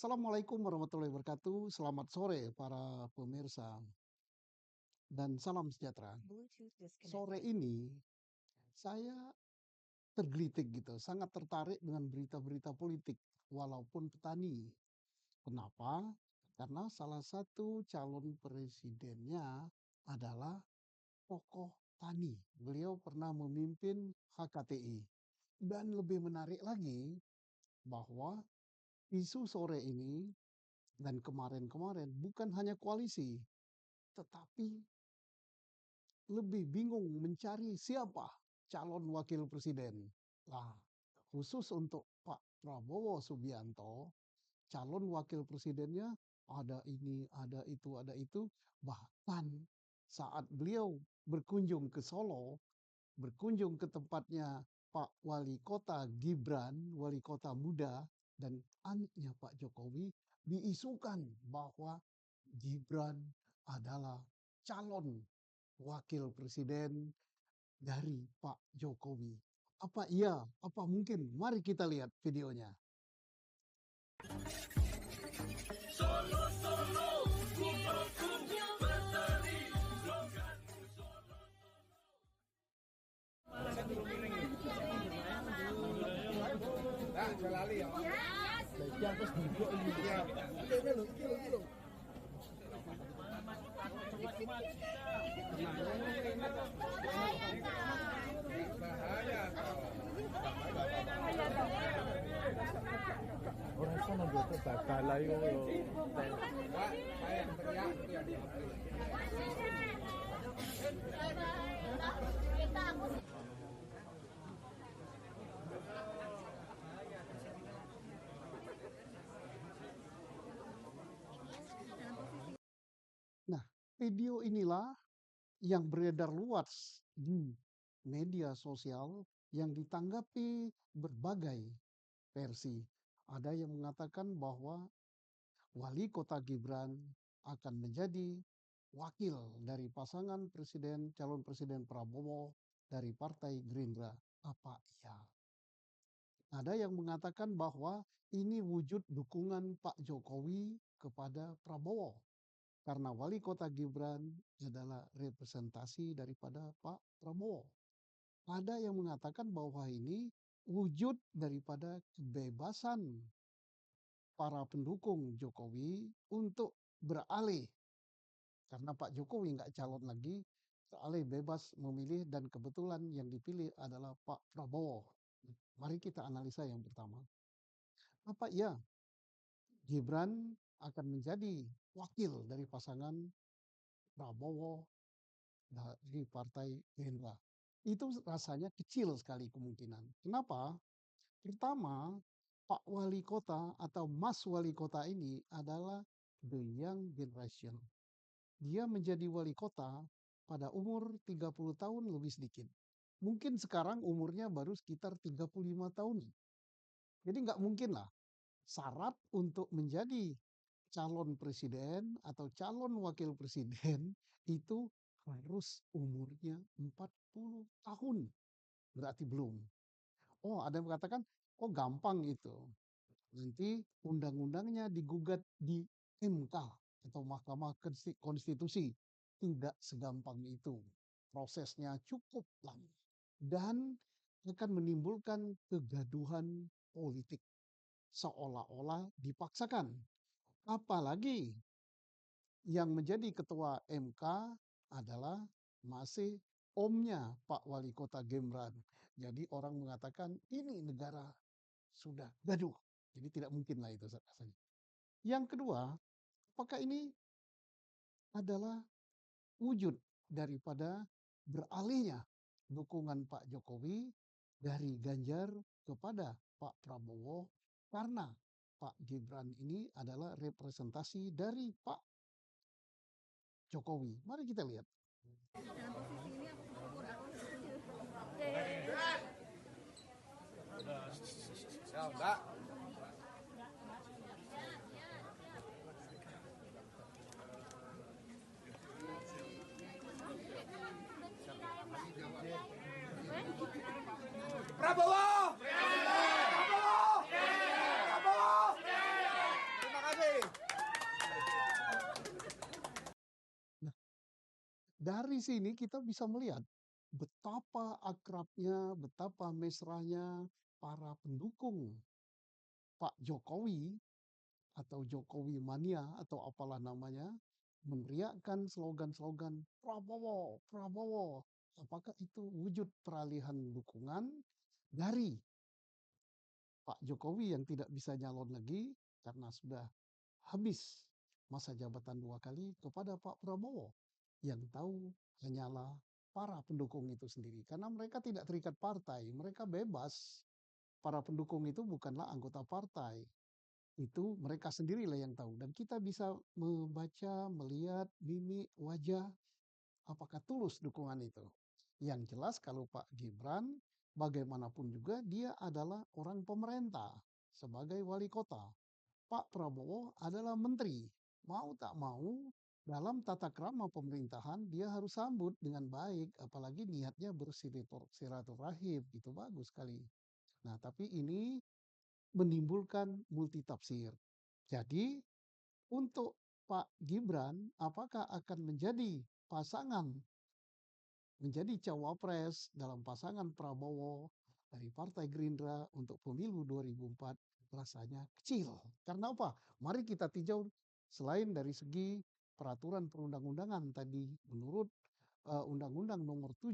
Assalamualaikum warahmatullahi wabarakatuh. Selamat sore para pemirsa dan salam sejahtera. Sore ini saya tergelitik gitu, sangat tertarik dengan berita-berita politik walaupun petani. Kenapa? Karena salah satu calon presidennya adalah tokoh tani. Beliau pernah memimpin HKTI. Dan lebih menarik lagi bahwa isu sore ini dan kemarin-kemarin bukan hanya koalisi, tetapi lebih bingung mencari siapa calon wakil presiden. Nah, khusus untuk Pak Prabowo Subianto, calon wakil presidennya ada ini, ada itu. Bahkan saat beliau berkunjung ke Solo, berkunjung ke tempatnya Pak Wali Kota Gibran, wali kota muda, dan anaknya Pak Jokowi, diisukan bahwa Gibran adalah calon wakil presiden dari Pak Jokowi. Apa iya? Apa mungkin? Mari kita lihat videonya. Orang sana butuh bakal yo. Nah, video inilah yang beredar luas di media sosial yang ditanggapi berbagai versi. Ada yang mengatakan bahwa wali kota Gibran akan menjadi wakil dari pasangan presiden calon presiden Prabowo dari Partai Gerindra. Apa iya? Ada yang mengatakan bahwa ini wujud dukungan Pak Jokowi kepada Prabowo karena wali kota Gibran adalah representasi daripada Pak Prabowo. Ada yang mengatakan bahwa ini wujud daripada kebebasan para pendukung Jokowi untuk beralih karena Pak Jokowi nggak calon lagi, beralih bebas memilih dan kebetulan yang dipilih adalah Pak Prabowo. Mari kita analisa yang pertama. Apa iya Gibran akan menjadi wakil dari pasangan Prabowo dari Partai Gerindra? Itu rasanya kecil sekali kemungkinan. Kenapa? Pertama, Pak Wali Kota atau Mas Wali Kota ini adalah the young generation. Dia menjadi wali kota pada umur 30 tahun lebih sedikit. Mungkin sekarang umurnya baru sekitar 35 tahun. Jadi nggak mungkin lah syarat untuk menjadi calon presiden atau calon wakil presiden itu harus umurnya 40 tahun. Berarti belum. Oh, ada yang mengatakan, oh gampang itu. Nanti undang-undangnya digugat di MK atau Mahkamah Konstitusi. Tidak segampang itu. Prosesnya cukup lama. Dan akan menimbulkan kegaduhan politik. Seolah-olah dipaksakan. Apalagi yang menjadi ketua MK adalah masih omnya Pak Wali Kota Gibran. Jadi orang mengatakan ini negara sudah gaduh. Jadi tidak mungkin lah itu rasanya. Yang kedua, apakah ini adalah wujud daripada beralihnya dukungan Pak Jokowi dari Ganjar kepada Pak Prabowo karena Pak Gibran ini adalah representasi dari Pak Jokowi. Mari kita lihat. Prabowo! Prabowo! Prabowo! Terima Dari sini kita bisa melihat betapa akrabnya, betapa mesranya para pendukung Pak Jokowi atau Jokowi mania atau apalah namanya, meneriakkan slogan-slogan Prabowo, Prabowo. Apakah itu wujud peralihan dukungan dari Pak Jokowi yang tidak bisa nyalon lagi karena sudah habis masa jabatan 2 kali kepada Pak Prabowo yang tahu hanyalah para pendukung itu sendiri karena mereka tidak terikat partai, mereka bebas. Para pendukung itu bukanlah anggota partai, itu mereka sendirilah yang tahu dan kita bisa membaca, melihat mimik wajah apakah tulus dukungan itu. Yang jelas kalau Pak Gibran bagaimanapun juga dia adalah orang pemerintah sebagai wali kota. Pak Prabowo adalah menteri. Mau tak mau dalam tata krama pemerintahan dia harus sambut dengan baik apalagi niatnya bersiraturahim itu bagus sekali. Nah, tapi ini menimbulkan multitafsir. Jadi untuk Pak Gibran apakah akan menjadi pasangan menjadi cawapres dalam pasangan Prabowo dari Partai Gerindra untuk pemilu 2004 rasanya kecil. Karena apa? Mari kita tinjau selain dari segi peraturan perundang-undangan tadi menurut Undang-Undang Nomor 7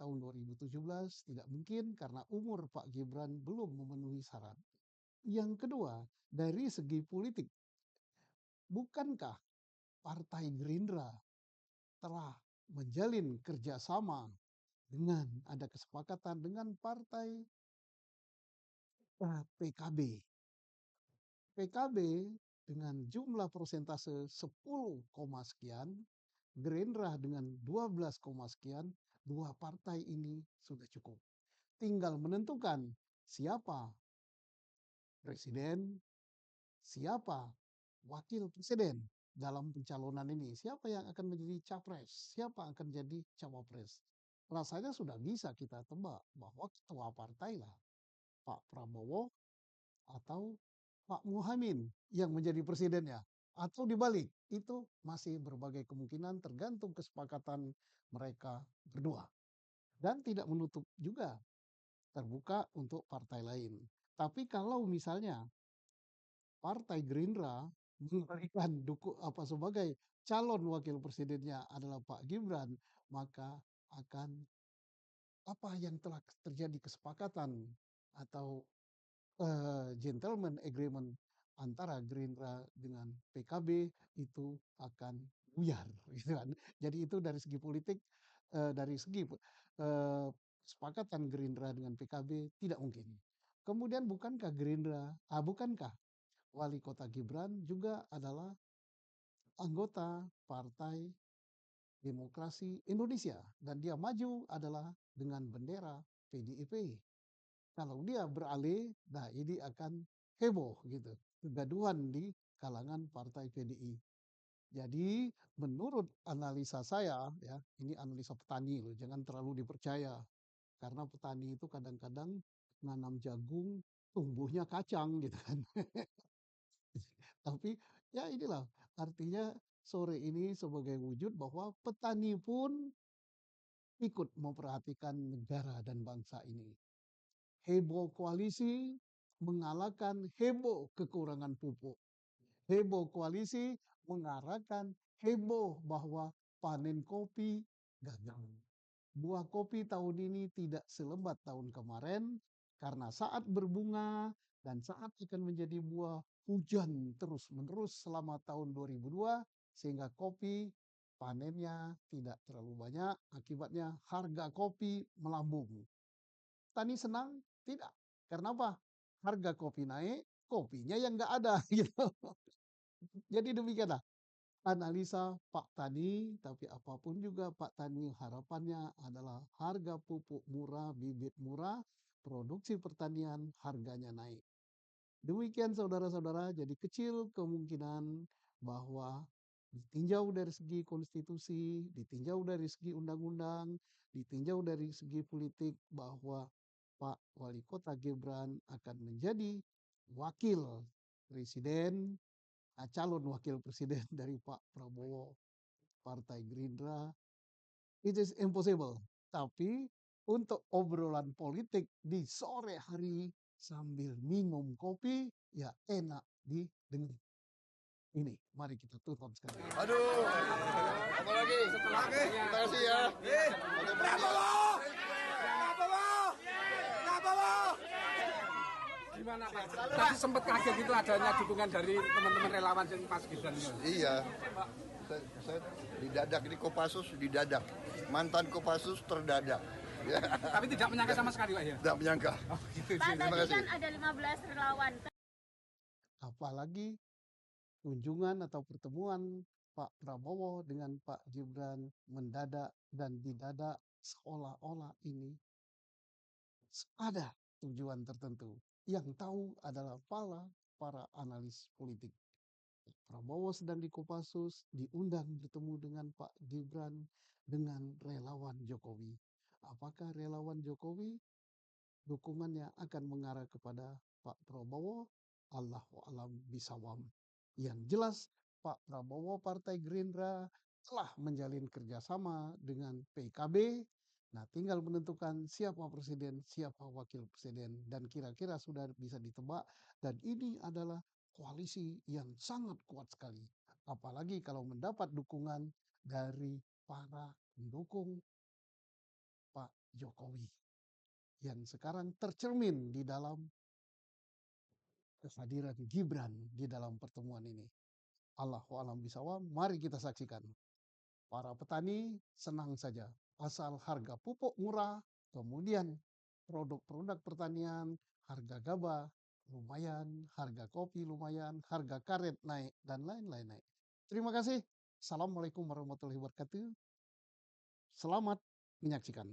tahun 2017 tidak mungkin karena umur Pak Gibran belum memenuhi syarat. Yang kedua, dari segi politik, bukankah Partai Gerindra telah menjalin kerjasama dengan ada kesepakatan dengan partai PKB. PKB dengan jumlah persentase 10, sekian, Gerindra dengan 12, sekian, dua partai ini sudah cukup. Tinggal menentukan siapa presiden, siapa wakil presiden dalam pencalonan ini. Siapa yang akan menjadi capres, siapa akan jadi cawapres. Rasanya sudah bisa kita tebak bahwa ketua partai lah Pak Prabowo atau Pak Muhammad yang menjadi presidennya. Atau dibalik, itu masih berbagai kemungkinan tergantung kesepakatan mereka berdua. Dan tidak menutup juga terbuka untuk partai lain. Tapi kalau misalnya Partai Gerindra memberikan apa sebagai calon wakil presidennya adalah Pak Gibran, maka akan apa yang telah terjadi kesepakatan atau gentleman agreement antara Gerindra dengan PKB itu akan buyar gitu kan. Jadi itu dari segi politik, dari segi kesepakatan Gerindra dengan PKB tidak mungkin. Kemudian bukankah wali kota Gibran juga adalah anggota Partai Demokrasi Indonesia dan dia maju adalah dengan bendera PDIP. Kalau dia beralih, nah ini akan heboh gitu. Kegaduhan di kalangan partai PDI. Jadi menurut analisa saya ya, ini analisa petani loh, jangan terlalu dipercaya. Karena petani itu kadang-kadang nanam jagung, tumbuhnya kacang gitu kan. Tapi ya inilah artinya sore ini sebagai wujud bahwa petani pun ikut memperhatikan negara dan bangsa ini. Heboh koalisi mengalahkan heboh kekurangan pupuk. Heboh koalisi mengarahkan heboh bahwa panen kopi gagal. Buah kopi tahun ini tidak selebat tahun kemarin karena saat berbunga dan saat akan menjadi buah hujan terus-menerus selama tahun 2002 sehingga kopi panennya tidak terlalu banyak akibatnya harga kopi melambung. Tani senang? Tidak. Karena apa? Harga kopi naik, kopinya yang nggak ada gitu. Jadi demikianlah analisa Pak Tani, tapi apapun juga Pak Tani harapannya adalah harga pupuk murah, bibit murah, produksi pertanian harganya naik. Demikian saudara-saudara, jadi kecil kemungkinan bahwa ditinjau dari segi konstitusi, ditinjau dari segi undang-undang, ditinjau dari segi politik bahwa Pak Wali Kota Gibran akan menjadi wakil presiden, calon wakil presiden dari Pak Prabowo, Partai Gerindra it is impossible. Tapi untuk obrolan politik di sore hari sambil minum kopi, ya enak didengar. Ini, mari kita tonton sekarang. Aduh, apa lagi? Terima kasih ya. Gimana Pak? Tadi sempat kaget itu adanya dukungan dari teman-teman relawan yang Mas Gibran ini. Iya, saya didadak di Kopassus, didadak. Mantan Kopassus terdadak. Ya, Tapi tidak menyangka sama sekali Pak ya? tidak menyangka. Gitu Pak, sih. Terima tadi kasih. kan ada 15 relawan. Apalagi kunjungan atau pertemuan Pak Prabowo dengan Pak Gibran mendadak dan didadak seolah-olah ini ada tujuan tertentu. Yang tahu adalah para analis politik. Pak Prabowo sedang di Kopassus, diundang bertemu dengan Pak Gibran dengan relawan Jokowi. Apakah relawan Jokowi dukungannya akan mengarah kepada Pak Prabowo? Allahu a'lam bishawab. Yang jelas Pak Prabowo Partai Gerindra telah menjalin kerjasama dengan PKB. Nah, tinggal menentukan siapa presiden, siapa wakil presiden, dan kira-kira sudah bisa ditebak. Dan ini adalah koalisi yang sangat kuat sekali. Apalagi kalau mendapat dukungan dari para pendukung Pak Jokowi yang sekarang tercermin di dalam kehadiran Gibran di dalam pertemuan ini. Allahu a'lam bishawab, mari kita saksikan. Para petani senang saja, asal harga pupuk murah, kemudian produk-produk pertanian, harga gabah lumayan, harga kopi lumayan, harga karet naik, dan lain-lain naik. Terima kasih. Assalamualaikum warahmatullahi wabarakatuh. Selamat menyaksikan.